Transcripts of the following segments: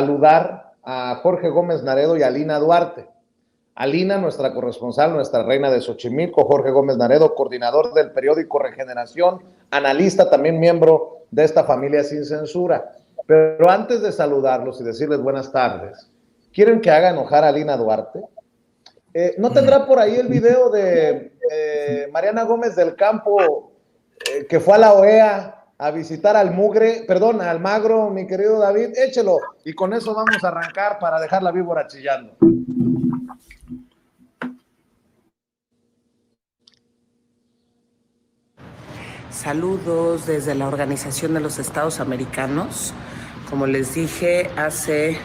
saludar a Jorge Gómez Naredo y a Alina Duarte. Alina, nuestra corresponsal, nuestra reina de Xochimilco, Jorge Gómez Naredo, coordinador del periódico Regeneración, analista, también miembro de esta familia Sin Censura. Pero antes de saludarlos y decirles buenas tardes, ¿quieren que haga enojar a Alina Duarte? ¿No tendrá por ahí el video de Mariana Gómez del Campo, que fue a la OEA a visitar al Almagro, mi querido David? Échelo, y con eso vamos a arrancar para dejar la víbora chillando. Saludos desde la Organización de los Estados Americanos. Como les dije, hace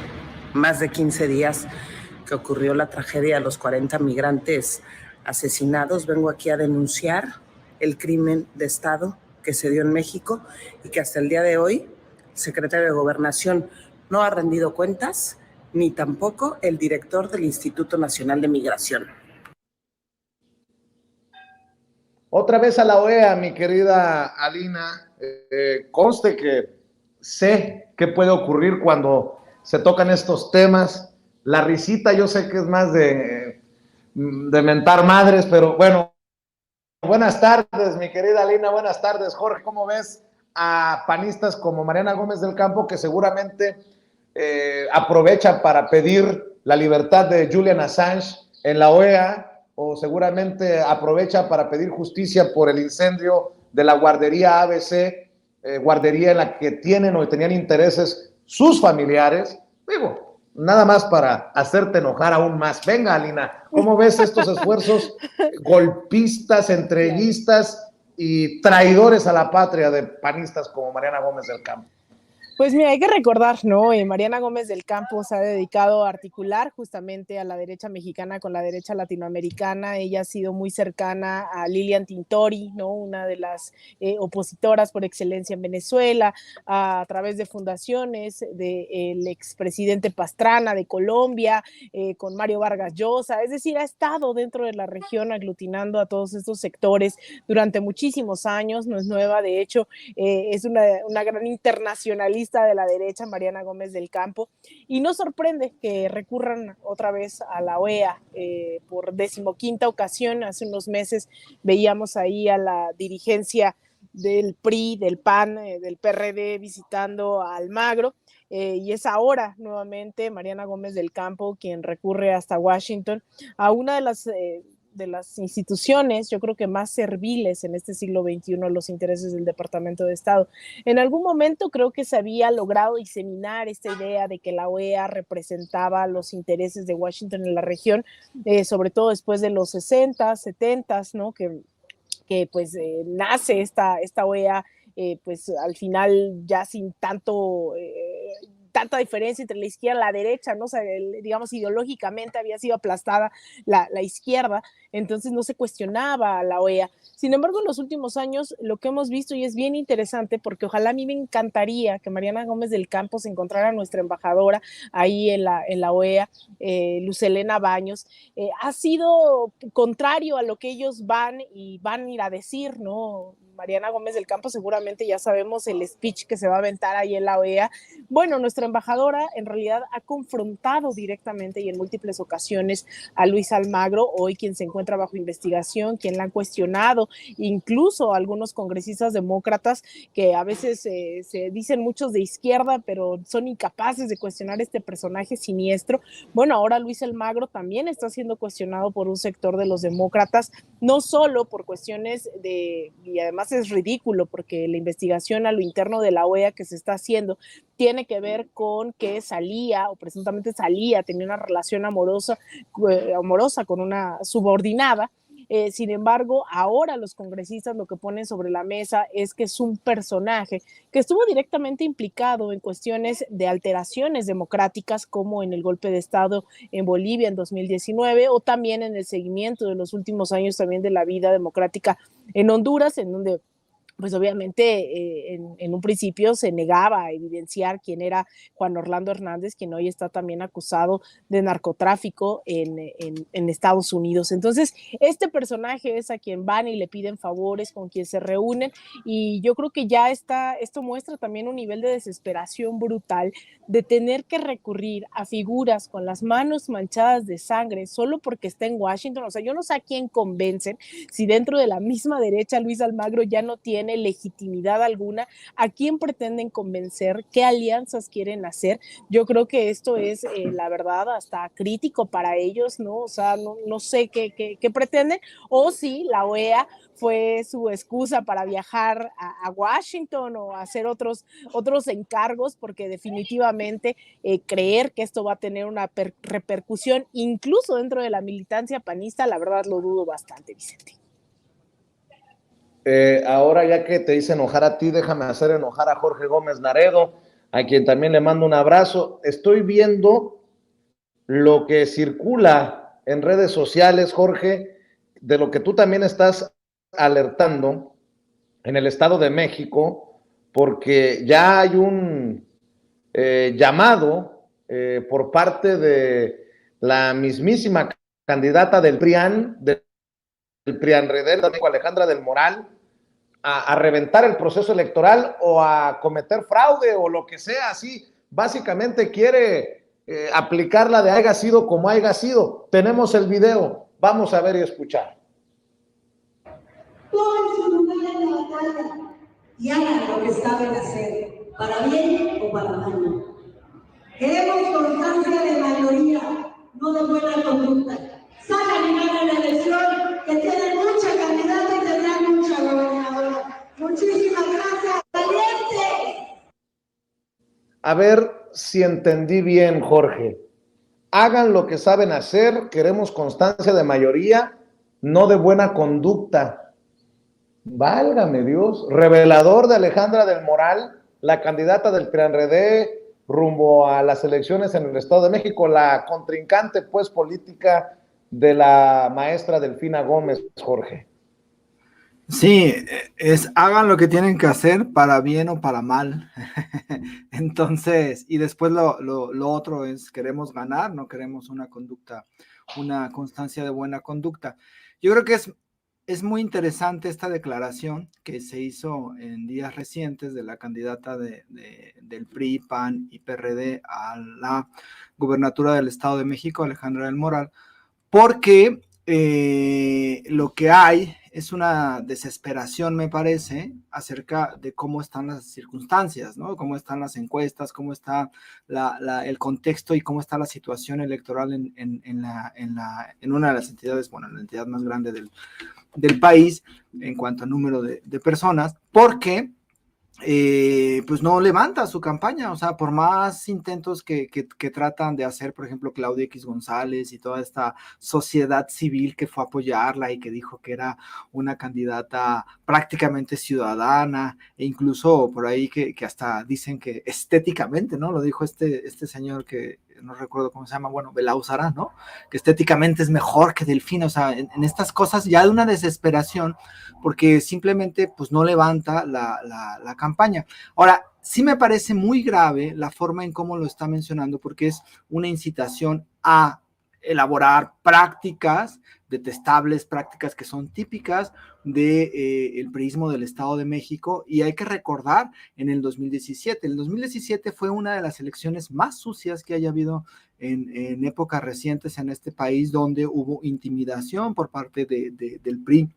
más de 15 días que ocurrió la tragedia de los 40 migrantes asesinados, vengo aquí a denunciar el crimen de Estado que se dio en México y que hasta el día de hoy el secretario de Gobernación no ha rendido cuentas, ni tampoco el director del Instituto Nacional de Migración. Otra vez a la OEA, mi querida Alina. Conste que sé qué puede ocurrir cuando se tocan estos temas. La risita yo sé que es más de mentar madres, pero bueno. Buenas tardes, mi querida Alina. Buenas tardes, Jorge. ¿Cómo ves a panistas como Mariana Gómez del Campo, que seguramente aprovechan para pedir la libertad de Julian Assange en la OEA, o seguramente aprovecha para pedir justicia por el incendio de la guardería ABC, guardería en la que tienen o tenían intereses sus familiares? Digo, nada más para hacerte enojar aún más. Venga, Alina, ¿cómo ves estos esfuerzos golpistas, entreguistas y traidores a la patria de panistas como Mariana Gómez del Campo? Pues mira, hay que recordar, ¿no? Mariana Gómez del Campo se ha dedicado a articular justamente a la derecha mexicana con la derecha latinoamericana. Ella ha sido muy cercana a Lilian Tintori, ¿no? Una de las opositoras por excelencia en Venezuela, a través de fundaciones del expresidente Pastrana de Colombia, con Mario Vargas Llosa. Es decir, ha estado dentro de la región aglutinando a todos estos sectores durante muchísimos años. No es nueva, de hecho, es una gran internacionalista de la derecha, Mariana Gómez del Campo, y no sorprende que recurran otra vez a la OEA por 15ª ocasión. Hace unos meses veíamos ahí a la dirigencia del PRI, del PAN, del PRD visitando a Almagro, y es ahora nuevamente Mariana Gómez del Campo quien recurre hasta Washington a una de las instituciones, yo creo que más serviles en este siglo XXI, los intereses del Departamento de Estado. En algún momento creo que se había logrado diseminar esta idea de que la OEA representaba los intereses de Washington en la región, sobre todo después de los 60, 70, ¿no? Que pues nace esta OEA, pues al final ya sin tanta diferencia entre la izquierda y la derecha, ¿no? O sea, digamos, ideológicamente había sido aplastada la izquierda, entonces no se cuestionaba a la OEA. Sin embargo, en los últimos años lo que hemos visto, y es bien interesante, porque ojalá, a mí me encantaría que Mariana Gómez del Campo se encontrara nuestra embajadora ahí en la OEA, Luz Helena Baños, ha sido contrario a lo que ellos van a ir a decir, ¿no? Mariana Gómez del Campo, seguramente ya sabemos el speech que se va a aventar ahí en la OEA. Bueno, nuestra embajadora en realidad ha confrontado directamente y en múltiples ocasiones a Luis Almagro, hoy quien se encuentra bajo investigación, quien la han cuestionado, incluso algunos congresistas demócratas que a veces se dicen muchos de izquierda, pero son incapaces de cuestionar este personaje siniestro. Bueno, ahora Luis Almagro también está siendo cuestionado por un sector de los demócratas, no solo por cuestiones y además es ridículo porque la investigación a lo interno de la OEA que se está haciendo tiene que ver con que tenía una relación amorosa con una subordinada. Sin embargo, ahora los congresistas lo que ponen sobre la mesa es que es un personaje que estuvo directamente implicado en cuestiones de alteraciones democráticas, como en el golpe de Estado en Bolivia en 2019, o también en el seguimiento de los últimos años también de la vida democrática en Honduras, en donde pues obviamente en un principio se negaba a evidenciar quién era Juan Orlando Hernández, quien hoy está también acusado de narcotráfico en Estados Unidos. Entonces, este personaje es a quien van y le piden favores, con quien se reúnen, y yo creo que ya esto muestra también un nivel de desesperación brutal de tener que recurrir a figuras con las manos manchadas de sangre solo porque está en Washington. O sea, yo no sé a quién convencen, si dentro de la misma derecha Luis Almagro ya no tiene legitimidad alguna, a quién pretenden convencer, qué alianzas quieren hacer. Yo creo que esto es, la verdad, hasta crítico para ellos, ¿no? O sea, no sé qué pretenden, o si la OEA fue su excusa para viajar a Washington o hacer otros encargos, porque definitivamente creer que esto va a tener una repercusión incluso dentro de la militancia panista, la verdad lo dudo bastante, Vicente. Ahora ya que te hice enojar a ti, déjame hacer enojar a Jorge Gómez Naredo, a quien también le mando un abrazo. Estoy viendo lo que circula en redes sociales, Jorge, de lo que tú también estás alertando en el Estado de México, porque ya hay un llamado por parte de la mismísima candidata del PRIAN, del PRIAN-REDEL, Alejandra del Moral, a reventar el proceso electoral o a cometer fraude o lo que sea, así. Básicamente quiere aplicar la de haya sido como haya sido. Tenemos el video, vamos a ver y escuchar. Tomen su lugar en la batalla y hagan lo que saben hacer, para bien o para mal. Queremos constancia de mayoría, no de buena conducta. Salgan y ganen la elección, que tienen mucha candidata y tendrán mucha gobernadora. Muchísimas gracias, valientes. A ver si entendí bien, Jorge. Hagan lo que saben hacer, queremos constancia de mayoría, no de buena conducta. Válgame Dios. Revelador de Alejandra del Moral, la candidata del PRI-RD rumbo a las elecciones en el Estado de México, la contrincante pues política de la maestra Delfina Gómez, Jorge. Sí, hagan lo que tienen que hacer para bien o para mal. Entonces, y después lo otro es, queremos ganar, no queremos una conducta, una constancia de buena conducta. Yo creo que es muy interesante esta declaración que se hizo en días recientes de la candidata del PRI, PAN y PRD a la gubernatura del Estado de México, Alejandra del Moral, porque lo que hay es una desesperación, me parece, acerca de cómo están las circunstancias, ¿no? Cómo están las encuestas, cómo está el contexto y cómo está la situación electoral en una de las entidades, bueno, la entidad más grande del país en cuanto a número de personas, porque pues no levanta su campaña. O sea, por más intentos que tratan de hacer, por ejemplo, Claudia X González y toda esta sociedad civil que fue a apoyarla y que dijo que era una candidata prácticamente ciudadana, e incluso por ahí que hasta dicen que estéticamente, ¿no? Lo dijo este señor que no recuerdo cómo se llama, bueno, Belauzara, ¿no? Que estéticamente es mejor que Delfina. O sea, en estas cosas ya de una desesperación, porque simplemente pues no levanta la campaña. Ahora, sí me parece muy grave la forma en cómo lo está mencionando, porque es una incitación a elaborar prácticas detestables, prácticas que son típicas del priismo del Estado de México. Y hay que recordar, en el 2017 fue una de las elecciones más sucias que haya habido en épocas recientes en este país, donde hubo intimidación por parte del PRI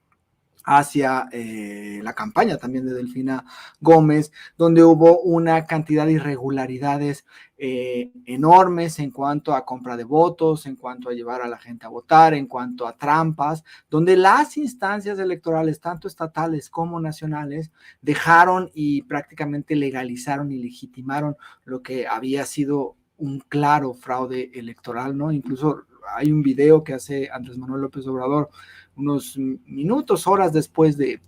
hacia la campaña también de Delfina Gómez, donde hubo una cantidad de irregularidades enormes en cuanto a compra de votos, en cuanto a llevar a la gente a votar, en cuanto a trampas, donde las instancias electorales, tanto estatales como nacionales, dejaron y prácticamente legalizaron y legitimaron lo que había sido un claro fraude electoral, ¿no? Incluso hay un video que hace Andrés Manuel López Obrador unos minutos, horas después de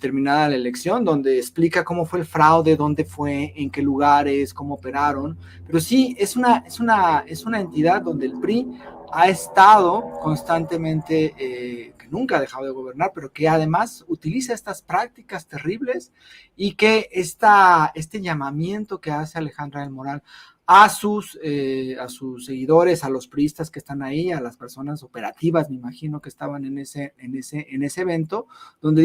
terminada la elección, donde explica cómo fue el fraude, dónde fue, en qué lugares, cómo operaron. Pero sí, es una entidad donde el PRI ha estado constantemente nunca ha dejado de gobernar, pero que además utiliza estas prácticas terribles y que este llamamiento que hace Alejandra del Moral a sus seguidores, a los priistas que están ahí, a las personas operativas, me imagino que estaban en ese evento, donde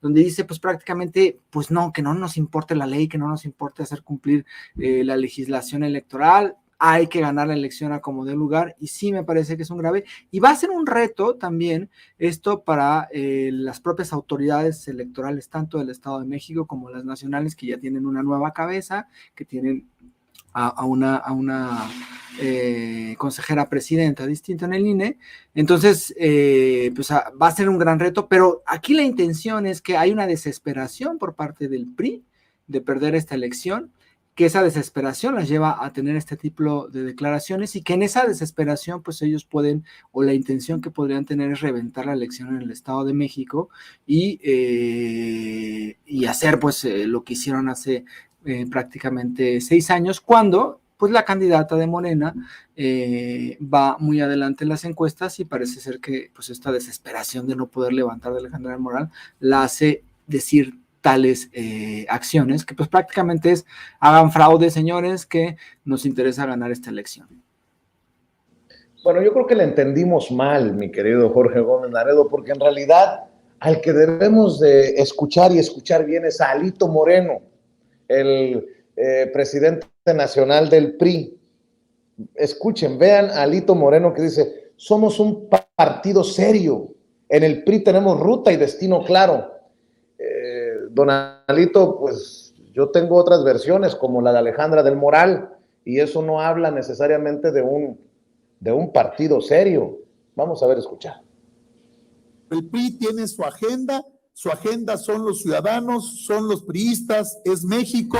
dice pues prácticamente, pues no, que no nos importe la ley, que no nos importe hacer cumplir la legislación electoral, hay que ganar la elección a como dé lugar, y sí me parece que es un grave, y va a ser un reto también esto para las propias autoridades electorales, tanto del Estado de México como las nacionales, que ya tienen una nueva cabeza, que tienen a una consejera presidenta distinta en el INE. Entonces pues va a ser un gran reto, pero aquí la intención es que hay una desesperación por parte del PRI de perder esta elección, que esa desesperación las lleva a tener este tipo de declaraciones, y que en esa desesperación pues ellos pueden, o la intención que podrían tener es reventar la elección en el Estado de México y hacer pues lo que hicieron hace prácticamente 6 años, cuando pues la candidata de Morena va muy adelante en las encuestas, y parece ser que pues esta desesperación de no poder levantar de Alejandra del Moral la hace decir tales acciones, que pues prácticamente es: hagan fraude, señores, que nos interesa ganar esta elección. Bueno, yo creo que le entendimos mal, mi querido Jorge Gómez Laredo, porque en realidad al que debemos de escuchar y escuchar bien es a Alito Moreno, el presidente nacional del PRI. Escuchen, vean a Alito Moreno, que dice: somos un partido serio, en el PRI tenemos ruta y destino claro. Don Alito, pues yo tengo otras versiones, como la de Alejandra del Moral, y eso no habla necesariamente de un partido serio. Vamos a ver, escuchar. El PRI tiene su agenda son los ciudadanos, son los priistas, es México.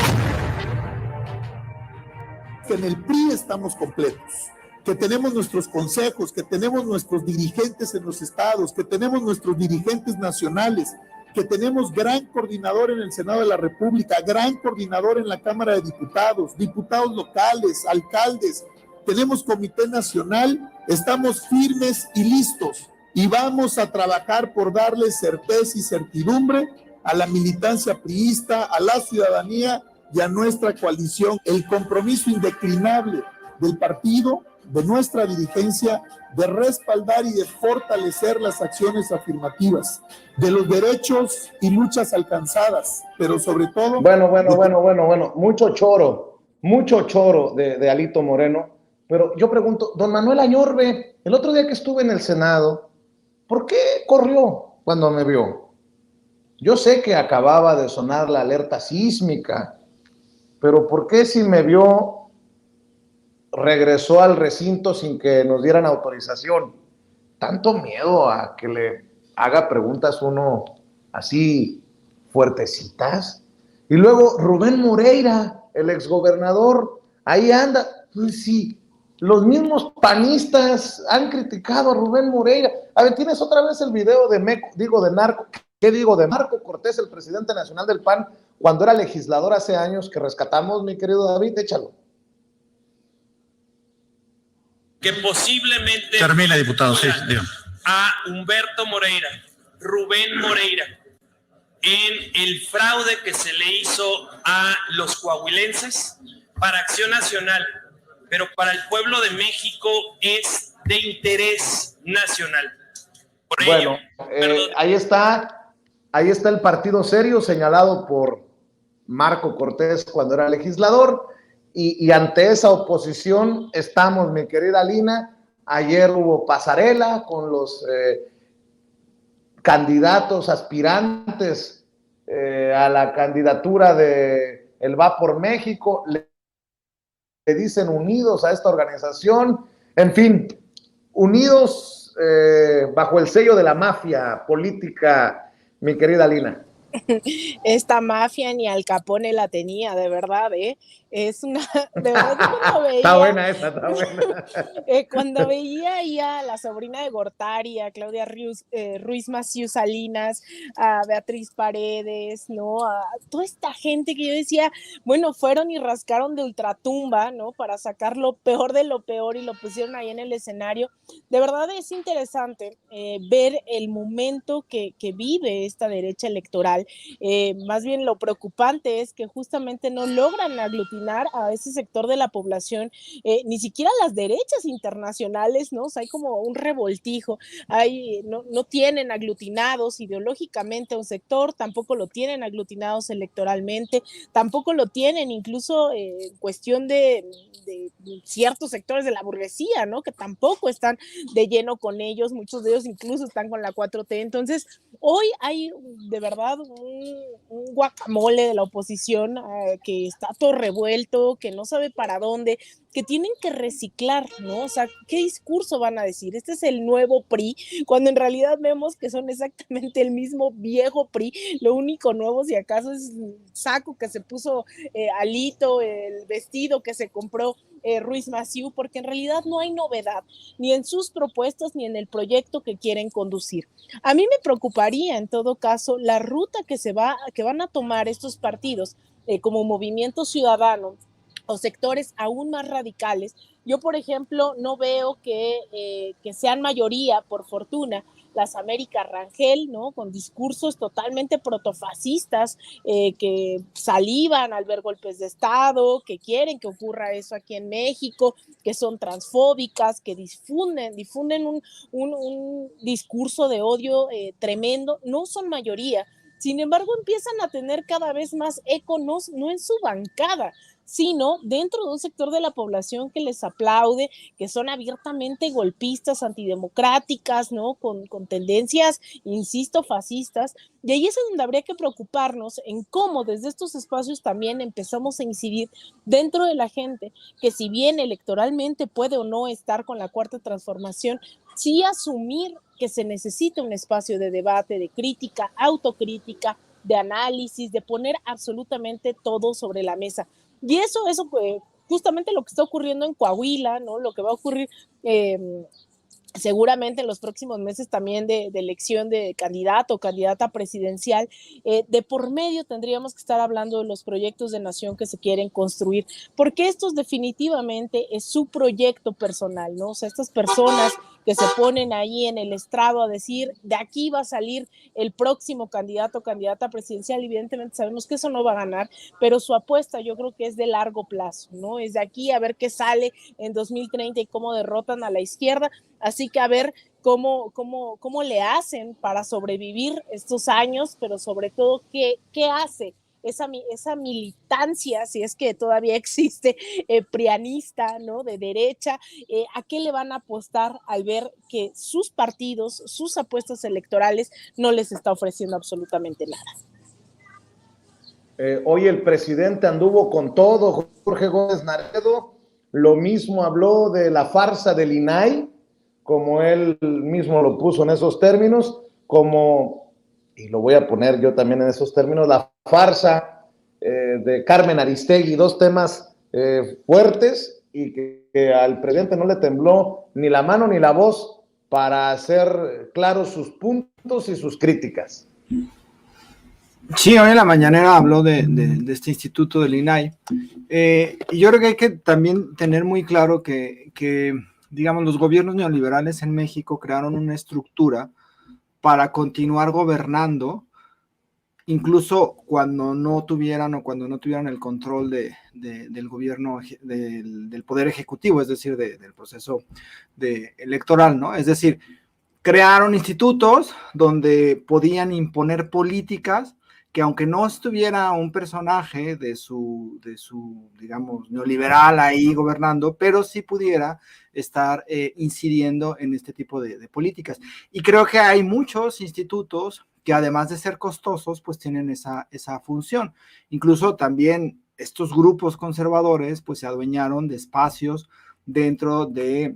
Que en el PRI estamos completos, que tenemos nuestros consejos, que tenemos nuestros dirigentes en los estados, que tenemos nuestros dirigentes nacionales, que tenemos gran coordinador en el Senado de la República, gran coordinador en la Cámara de Diputados, diputados locales, alcaldes, tenemos comité nacional, estamos firmes y listos, y vamos a trabajar por darle certeza y certidumbre a la militancia priista, a la ciudadanía y a nuestra coalición. El compromiso indeclinable del partido, de nuestra dirigencia, de respaldar y de fortalecer las acciones afirmativas, de los derechos y luchas alcanzadas, pero sobre todo... Bueno, mucho choro de Alito Moreno, pero yo pregunto, don Manuel Añorbe, el otro día que estuve en el Senado, ¿por qué corrió cuando me vio? Yo sé que acababa de sonar la alerta sísmica, pero ¿por qué si me vio regresó al recinto sin que nos dieran autorización? Tanto miedo a que le haga preguntas uno así fuertecitas. Y luego Rubén Moreira, el exgobernador, ahí anda. Pues sí, los mismos panistas han criticado a Rubén Moreira. A ver, ¿tienes otra vez el video de Marco Cortés, el presidente nacional del PAN, cuando era legislador hace años, que rescatamos, mi querido David? Échalo. Que posiblemente termine, diputado, sí, dígame. A Humberto Moreira, Rubén Moreira, en el fraude que se le hizo a los coahuilenses para Acción Nacional, pero para el pueblo de México es de interés nacional. Por ello, ahí está el partido serio señalado por Marco Cortés cuando era legislador. Y ante esa oposición estamos, mi querida Lina. Ayer hubo pasarela con los candidatos aspirantes a la candidatura de El Va por México. Le dicen unidos a esta organización. En fin, unidos bajo el sello de la mafia política, mi querida Lina. Esta mafia ni Al Capone la tenía, de verdad, ¿eh? Es una, de verdad, yo cuando veía, Está buena esa, está buena. cuando veía ahí a la sobrina de Gortari, a Claudia Ruiz Massieu Salinas, a Beatriz Paredes, ¿no? A toda esta gente que yo decía, bueno, fueron y rascaron de ultratumba, ¿no? Para sacar lo peor de lo peor y lo pusieron ahí en el escenario. De verdad es interesante ver el momento que vive esta derecha electoral. Más bien lo preocupante es que justamente no logran aglutinar a ese sector de la población, ni siquiera las derechas internacionales, ¿no? O sea, hay como un revoltijo, no tienen aglutinados ideológicamente a un sector, tampoco lo tienen aglutinados electoralmente, tampoco lo tienen incluso en cuestión de ciertos sectores de la burguesía, ¿no? Que tampoco están de lleno con ellos, muchos de ellos incluso están con la 4T. Entonces, hoy hay de verdad un guacamole de la oposición que está todo revuelto, que no sabe para dónde, que tienen que reciclar, ¿no? O sea, ¿qué discurso van a decir? Este es el nuevo PRI, cuando en realidad vemos que son exactamente el mismo viejo PRI, lo único nuevo si acaso es el saco que se puso Alito, el vestido que se compró Ruiz Massieu, porque en realidad no hay novedad, ni en sus propuestas, ni en el proyecto que quieren conducir. A mí me preocuparía, en todo caso, la ruta que van a tomar estos partidos como Movimiento Ciudadano o sectores aún más radicales. Yo, por ejemplo, no veo que sean mayoría, por fortuna, las América Rangel, ¿no? Con discursos totalmente protofascistas, que salivan al ver golpes de Estado, que quieren que ocurra eso aquí en México, que son transfóbicas, que difunden un discurso de odio tremendo. No son mayoría. Sin embargo, empiezan a tener cada vez más eco, no en su bancada, sino dentro de un sector de la población que les aplaude, que son abiertamente golpistas, antidemocráticas, ¿no? Con tendencias, insisto, fascistas. Y ahí es donde habría que preocuparnos en cómo desde estos espacios también empezamos a incidir dentro de la gente, que si bien electoralmente puede o no estar con la Cuarta Transformación, sí asumir que se necesita un espacio de debate, de crítica, autocrítica, de análisis, de poner absolutamente todo sobre la mesa. Y eso justamente lo que está ocurriendo en Coahuila, ¿no? Lo que va a ocurrir seguramente en los próximos meses también de elección de candidato o candidata presidencial, de por medio tendríamos que estar hablando de los proyectos de nación que se quieren construir, porque estos definitivamente es su proyecto personal, ¿no? O sea, estas personas que se ponen ahí en el estrado a decir, de aquí va a salir el próximo candidato o candidata presidencial, evidentemente sabemos que eso no va a ganar, pero su apuesta yo creo que es de largo plazo, ¿no? Es de aquí a ver qué sale en 2030 y cómo derrotan a la izquierda. Así que a ver cómo le hacen para sobrevivir estos años, pero sobre todo qué hace esa militancia, si es que todavía existe, prianista, ¿no? De derecha, ¿a qué le van a apostar al ver que sus partidos, sus apuestas electorales no les está ofreciendo absolutamente nada? Hoy el presidente anduvo con todo, Jorge Gómez Naredo, lo mismo habló de la farsa del INAI, como él mismo lo puso en esos términos, como, y lo voy a poner yo también en esos términos, la farsa de Carmen Aristegui, dos temas fuertes y que al presidente no le tembló ni la mano ni la voz para hacer claros sus puntos y sus críticas. Sí, hoy en la mañanera habló de este instituto del INAI, y yo creo que hay que también tener muy claro que digamos, los gobiernos neoliberales en México crearon una estructura para continuar gobernando, incluso cuando no tuvieran el control del gobierno, del poder ejecutivo, es decir, del proceso electoral, ¿no? Es decir, crearon institutos donde podían imponer políticas que aunque no estuviera un personaje de su digamos, neoliberal ahí gobernando, pero sí pudiera estar incidiendo en este tipo de políticas. Y creo que hay muchos institutos que además de ser costosos, pues tienen esa función. Incluso también estos grupos conservadores, pues se adueñaron de espacios dentro de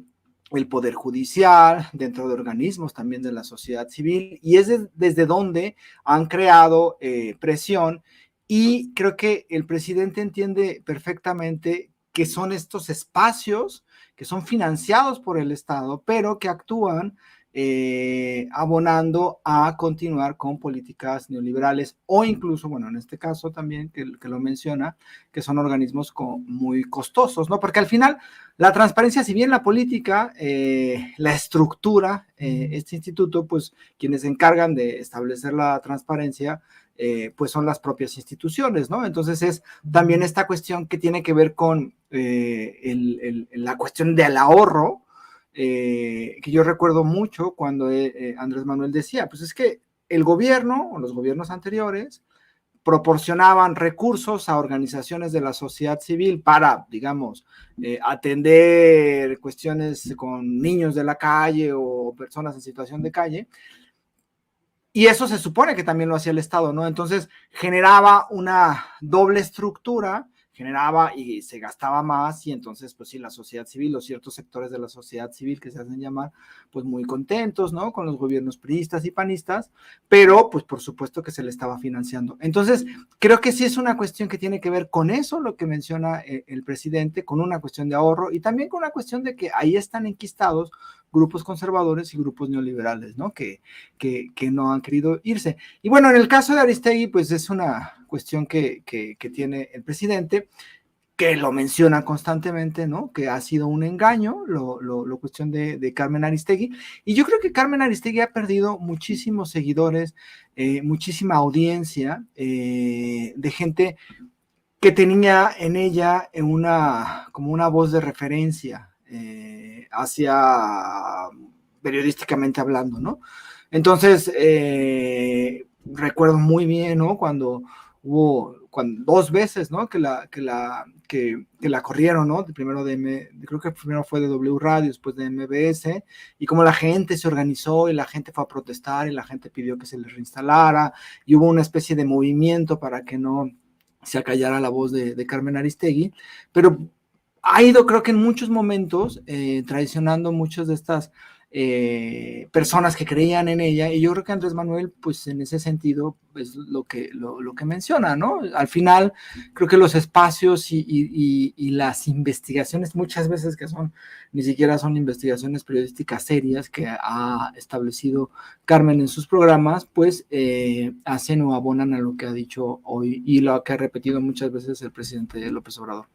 el Poder Judicial, dentro de organismos también de la sociedad civil, y es desde donde han creado presión, y creo que el presidente entiende perfectamente que son estos espacios que son financiados por el Estado, pero que actúan abonando a continuar con políticas neoliberales o incluso, bueno, en este caso también que lo menciona, que son organismos muy costosos, ¿no? Porque al final la transparencia, si bien la política, la estructura, este instituto, pues quienes se encargan de establecer la transparencia, pues son las propias instituciones, ¿no? Entonces es también esta cuestión que tiene que ver con la cuestión del ahorro, que yo recuerdo mucho cuando Andrés Manuel decía, pues es que el gobierno o los gobiernos anteriores proporcionaban recursos a organizaciones de la sociedad civil para, digamos, atender cuestiones con niños de la calle o personas en situación de calle, y eso se supone que también lo hacía el Estado, ¿no? Entonces generaba una doble estructura, generaba y se gastaba más, y entonces, pues sí, la sociedad civil, los ciertos sectores de la sociedad civil que se hacen llamar, pues muy contentos, ¿no? Con los gobiernos priistas y panistas, pero pues por supuesto que se le estaba financiando. Entonces, creo que sí es una cuestión que tiene que ver con eso, lo que menciona el presidente, con una cuestión de ahorro y también con una cuestión de que ahí están enquistados grupos conservadores y grupos neoliberales, ¿no? Que no han querido irse. Y bueno, en el caso de Aristegui, pues es una cuestión que tiene el presidente, que lo menciona constantemente, ¿no? Que ha sido un engaño, lo cuestión de Carmen Aristegui. Y yo creo que Carmen Aristegui ha perdido muchísimos seguidores, muchísima audiencia, de gente que tenía en ella como una voz de referencia, hacia periodísticamente hablando, ¿no? Entonces, recuerdo muy bien, ¿no? Cuando hubo 2 veces, ¿no? Que la corrieron, ¿no? Creo que primero fue de W Radio, después de MBS, y como la gente se organizó y la gente fue a protestar y la gente pidió que se les reinstalara, y hubo una especie de movimiento para que no se acallara la voz de Carmen Aristegui, pero ha ido, creo que en muchos momentos, traicionando muchas de estas personas que creían en ella, y yo creo que Andrés Manuel, pues en ese sentido, es lo que menciona, ¿no? Al final, creo que los espacios y las investigaciones, muchas veces que ni siquiera son investigaciones periodísticas serias que ha establecido Carmen en sus programas, pues hacen o abonan a lo que ha dicho hoy y lo que ha repetido muchas veces el presidente López Obrador.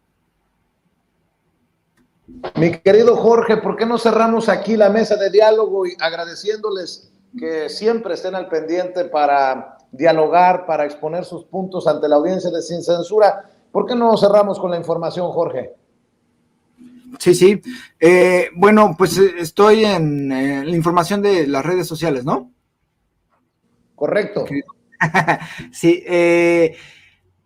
Mi querido Jorge, ¿por qué no cerramos aquí la mesa de diálogo y agradeciéndoles que siempre estén al pendiente para dialogar, para exponer sus puntos ante la audiencia de Sin Censura? ¿Por qué no cerramos con la información, Jorge? Sí. Bueno, pues estoy en la información de las redes sociales, ¿no? Correcto. Sí,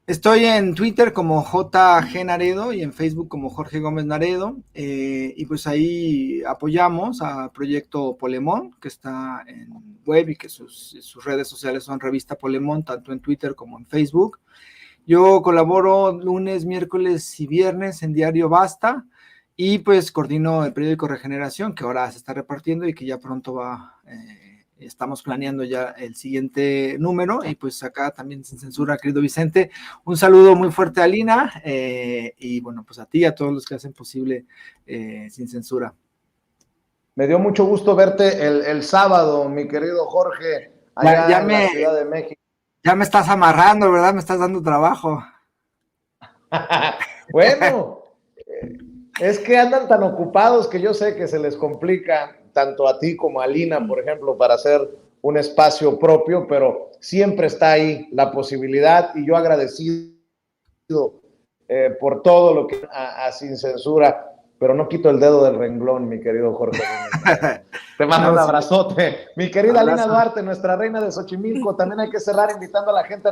estoy en Twitter como JG Naredo y en Facebook como Jorge Gómez Naredo, y pues ahí apoyamos a Proyecto Polemón, que está en web y que sus redes sociales son Revista Polemón, tanto en Twitter como en Facebook. Yo colaboro lunes, miércoles y viernes en Diario Basta, y pues coordino el periódico Regeneración, que ahora se está repartiendo y que ya pronto estamos planeando ya el siguiente número, y pues acá también Sin Censura, querido Vicente, un saludo muy fuerte a Lina, y bueno, pues a ti y a todos los que hacen posible Sin Censura. Me dio mucho gusto verte el sábado, mi querido Jorge, allá en la Ciudad de México. Ya me estás amarrando, ¿verdad? Me estás dando trabajo. Bueno, es que andan tan ocupados que yo sé que se les complica tanto a ti como a Lina, por ejemplo, para hacer un espacio propio, pero siempre está ahí la posibilidad, y yo agradecido por todo lo que a Sin Censura, pero no quito el dedo del renglón, mi querido Jorge. Te mando un abrazote. Mi querida Lina Duarte, nuestra reina de Xochimilco, también hay que cerrar invitando a la gente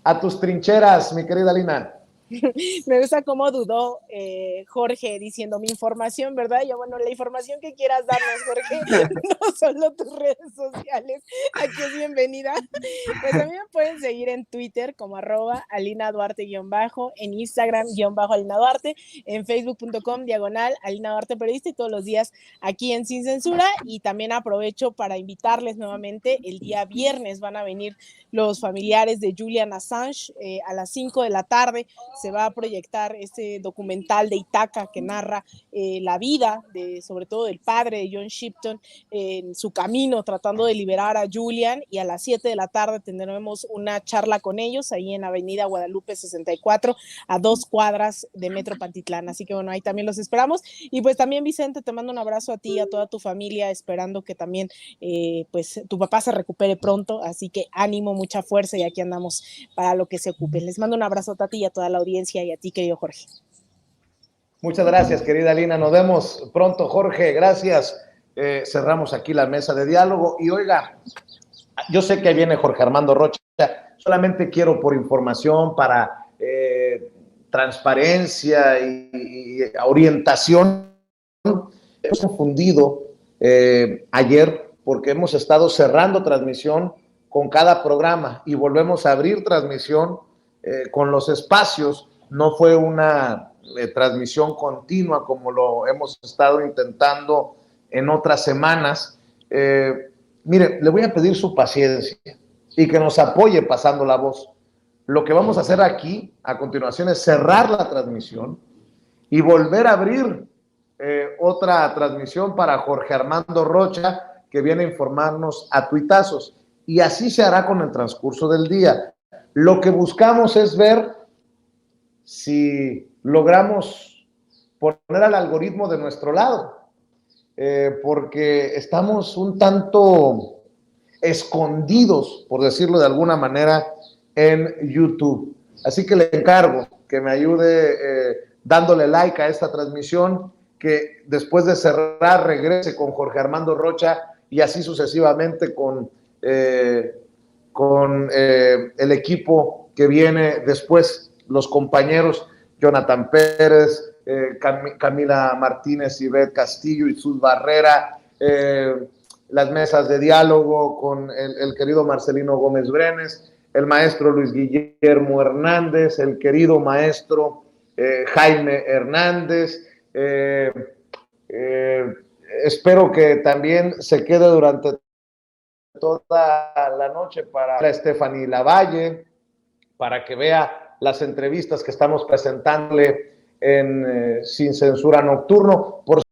a tus trincheras, mi querida Lina. Me gusta cómo dudó Jorge diciendo mi información, ¿verdad? Yo, bueno, la información que quieras darnos, Jorge, no solo tus redes sociales, aquí es bienvenida. Pues a mí me pueden seguir en Twitter como @AlinaDuarte_, en Instagram _AlinaDuarte, en Facebook.com/Alina Duarte Periodista, y todos los días aquí en Sin Censura. Y también aprovecho para invitarles nuevamente, el día viernes van a venir los familiares de Julian Assange a las 5 de la tarde. Se va a proyectar este documental de Itaca que narra la vida, sobre todo del padre de John Shipton, en su camino tratando de liberar a Julian, y a las 7 de la tarde tendremos una charla con ellos ahí en Avenida Guadalupe 64, a 2 cuadras de Metro Pantitlán. Así que bueno, ahí también los esperamos. Y pues también, Vicente, te mando un abrazo a ti y a toda tu familia, esperando que también pues tu papá se recupere pronto, así que ánimo, mucha fuerza, y aquí andamos para lo que se ocupe. Les mando un abrazo a ti y a toda la audiencia, y a ti, querido Jorge. Muchas gracias, querida Alina. Nos vemos pronto, Jorge. Gracias. Cerramos aquí la mesa de diálogo. Y oiga, yo sé que viene Jorge Armando Rocha. Solamente quiero, por información, para transparencia y orientación, hemos confundido ayer, porque hemos estado cerrando transmisión con cada programa y volvemos a abrir transmisión con los espacios. No fue una transmisión continua como lo hemos estado intentando en otras semanas. Mire, le voy a pedir su paciencia y que nos apoye pasando la voz. Lo que vamos a hacer aquí a continuación es cerrar la transmisión y volver a abrir otra transmisión para Jorge Armando Rocha, que viene a informarnos a tuitazos, y así se hará con el transcurso del día. Lo que buscamos es ver si logramos poner al algoritmo de nuestro lado, porque estamos un tanto escondidos, por decirlo de alguna manera, en YouTube. Así que le encargo que me ayude dándole like a esta transmisión, que después de cerrar regrese con Jorge Armando Rocha, y así sucesivamente con el equipo que viene después, los compañeros Jonathan Pérez, Camila Martínez, Ivette Castillo, Jesús Barrera, las mesas de diálogo con el querido Marcelino Gómez Brenes, el maestro Luis Guillermo Hernández, el querido maestro Jaime Hernández. Espero que también se quede durante toda la noche para Stephanie Lavalle, para que vea las entrevistas que estamos presentándole en Sin Censura Nocturno. Por